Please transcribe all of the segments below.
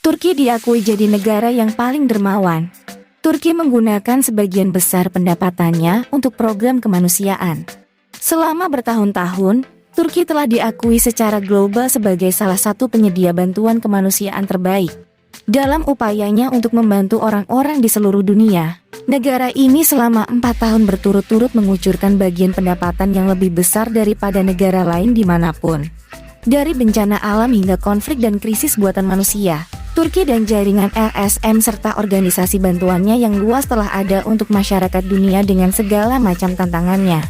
Turki diakui jadi negara yang paling dermawan. Turki menggunakan sebagian besar pendapatannya untuk program kemanusiaan. Selama bertahun-tahun, Turki telah diakui secara global sebagai salah satu penyedia bantuan kemanusiaan terbaik. Dalam upayanya untuk membantu orang-orang di seluruh dunia, negara ini selama 4 tahun berturut-turut mengucurkan bagian pendapatan yang lebih besar daripada negara lain dimanapun. Dari bencana alam hingga konflik dan krisis buatan manusia, Turki dan jaringan LSM serta organisasi bantuannya yang luas telah ada untuk masyarakat dunia dengan segala macam tantangannya.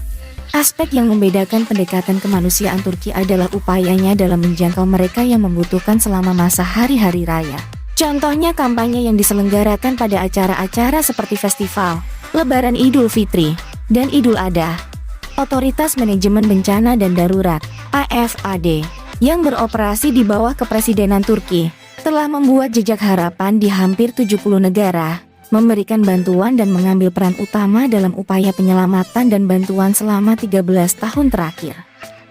Aspek yang membedakan pendekatan kemanusiaan Turki adalah upayanya dalam menjangkau mereka yang membutuhkan selama masa hari-hari raya. Contohnya kampanye yang diselenggarakan pada acara-acara seperti festival, Lebaran Idul Fitri, dan Idul Adha. Otoritas Manajemen Bencana dan Darurat, AFAD, yang beroperasi di bawah kepresidenan Turki, telah membuat jejak harapan di hampir 70 negara, memberikan bantuan dan mengambil peran utama dalam upaya penyelamatan dan bantuan selama 13 tahun terakhir.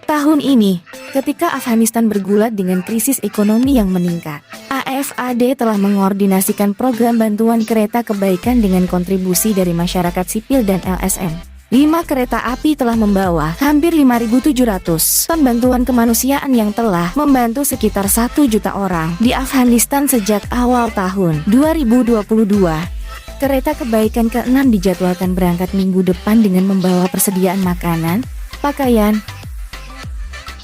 Tahun ini, ketika Afghanistan bergulat dengan krisis ekonomi yang meningkat, AFAD telah mengordinasikan program bantuan kereta kebaikan dengan kontribusi dari masyarakat sipil dan LSM. 5 kereta api telah membawa hampir 5.700 ton bantuan kemanusiaan yang telah membantu sekitar 1 juta orang di Afghanistan sejak awal tahun 2022. Kereta kebaikan ke-6 dijadwalkan berangkat minggu depan dengan membawa persediaan makanan, pakaian,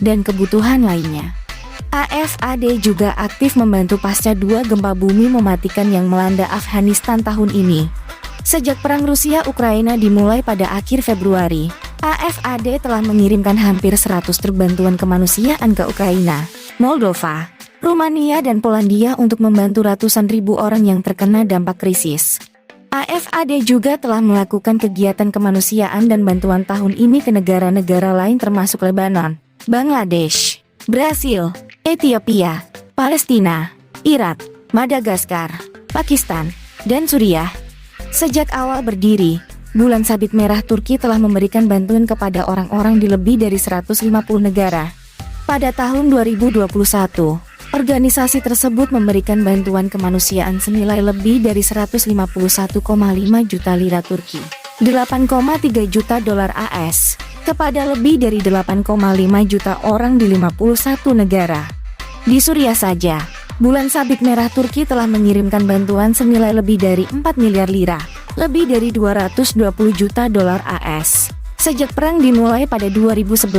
dan kebutuhan lainnya. AFAD juga aktif membantu pasca 2 gempa bumi mematikan yang melanda Afghanistan tahun ini. Sejak perang Rusia-Ukraina dimulai pada akhir Februari, AFAD telah mengirimkan hampir 100 truk bantuan kemanusiaan ke Ukraina, Moldova, Rumania dan Polandia untuk membantu ratusan ribu orang yang terkena dampak krisis. AFAD juga telah melakukan kegiatan kemanusiaan dan bantuan tahun ini ke negara-negara lain termasuk Lebanon, Bangladesh, Brasil, Ethiopia, Palestina, Irak, Madagaskar, Pakistan, dan Suriah. Sejak awal berdiri, Bulan Sabit Merah Turki telah memberikan bantuan kepada orang-orang di lebih dari 150 negara. Pada tahun 2021, organisasi tersebut memberikan bantuan kemanusiaan senilai lebih dari 151,5 juta lira Turki, 8,3 juta dolar AS, kepada lebih dari 8,5 juta orang di 51 negara. Di Suriah saja, Bulan Sabit Merah Turki telah mengirimkan bantuan senilai lebih dari 4 miliar lira, lebih dari 220 juta dolar AS. Sejak perang dimulai pada 2011,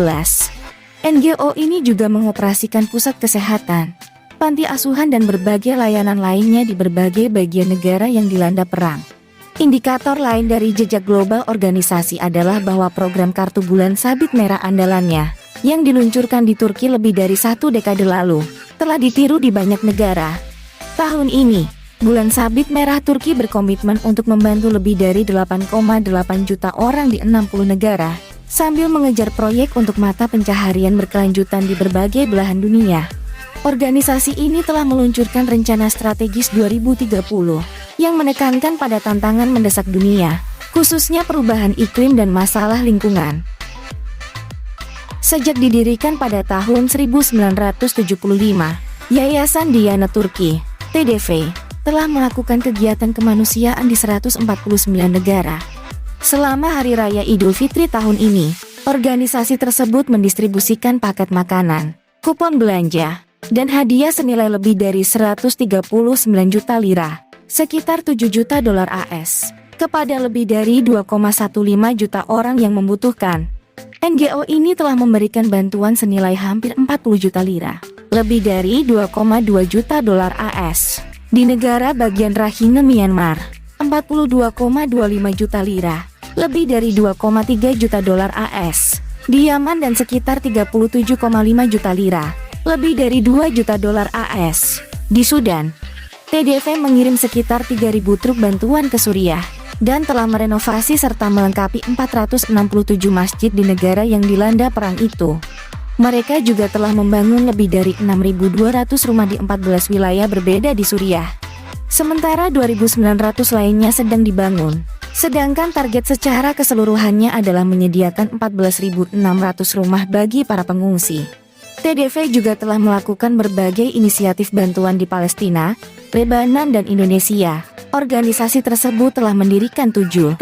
NGO ini juga mengoperasikan pusat kesehatan, panti asuhan dan berbagai layanan lainnya di berbagai bagian negara yang dilanda perang. Indikator lain dari jejak global organisasi adalah bahwa program Kartu Bulan Sabit Merah andalannya, yang diluncurkan di Turki lebih dari 1 dekade lalu, telah ditiru di banyak negara. Tahun ini, Bulan Sabit Merah Turki berkomitmen untuk membantu lebih dari 8,8 juta orang di 60 negara, sambil mengejar proyek untuk mata pencaharian berkelanjutan di berbagai belahan dunia. Organisasi ini telah meluncurkan rencana strategis 2030, yang menekankan pada tantangan mendesak dunia, khususnya perubahan iklim dan masalah lingkungan. Sejak didirikan pada tahun 1975, Yayasan Diana Turki, TDV, telah melakukan kegiatan kemanusiaan di 149 negara. Selama Hari Raya Idul Fitri tahun ini, organisasi tersebut mendistribusikan paket makanan, kupon belanja, dan hadiah senilai lebih dari 139 juta lira, sekitar 7 juta dolar AS, kepada lebih dari 2,15 juta orang yang membutuhkan. NGO ini telah memberikan bantuan senilai hampir 40 juta lira, lebih dari 2,2 juta dolar AS, di negara bagian Rakhine Myanmar, 42,25 juta lira, lebih dari 2,3 juta dolar AS, di Yaman dan sekitar 37,5 juta lira, lebih dari 2 juta dolar AS, di Sudan. TDV mengirim sekitar 3.000 truk bantuan ke Suriah, dan telah merenovasi serta melengkapi 467 masjid di negara yang dilanda perang itu. Mereka juga telah membangun lebih dari 6.200 rumah di 14 wilayah berbeda di Suriah. Sementara 2.900 lainnya sedang dibangun. Sedangkan target secara keseluruhannya adalah menyediakan 14.600 rumah bagi para pengungsi. TDV juga telah melakukan berbagai inisiatif bantuan di Palestina, Lebanon dan Indonesia. Organisasi tersebut telah mendirikan 785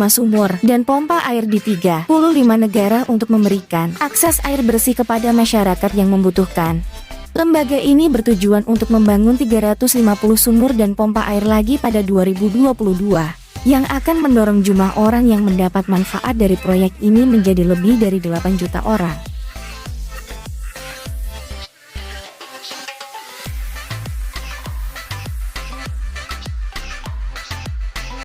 sumur dan pompa air di 35 negara untuk memberikan akses air bersih kepada masyarakat yang membutuhkan. Lembaga ini bertujuan untuk membangun 350 sumur dan pompa air lagi pada 2022, yang akan mendorong jumlah orang yang mendapat manfaat dari proyek ini menjadi lebih dari 8 juta orang.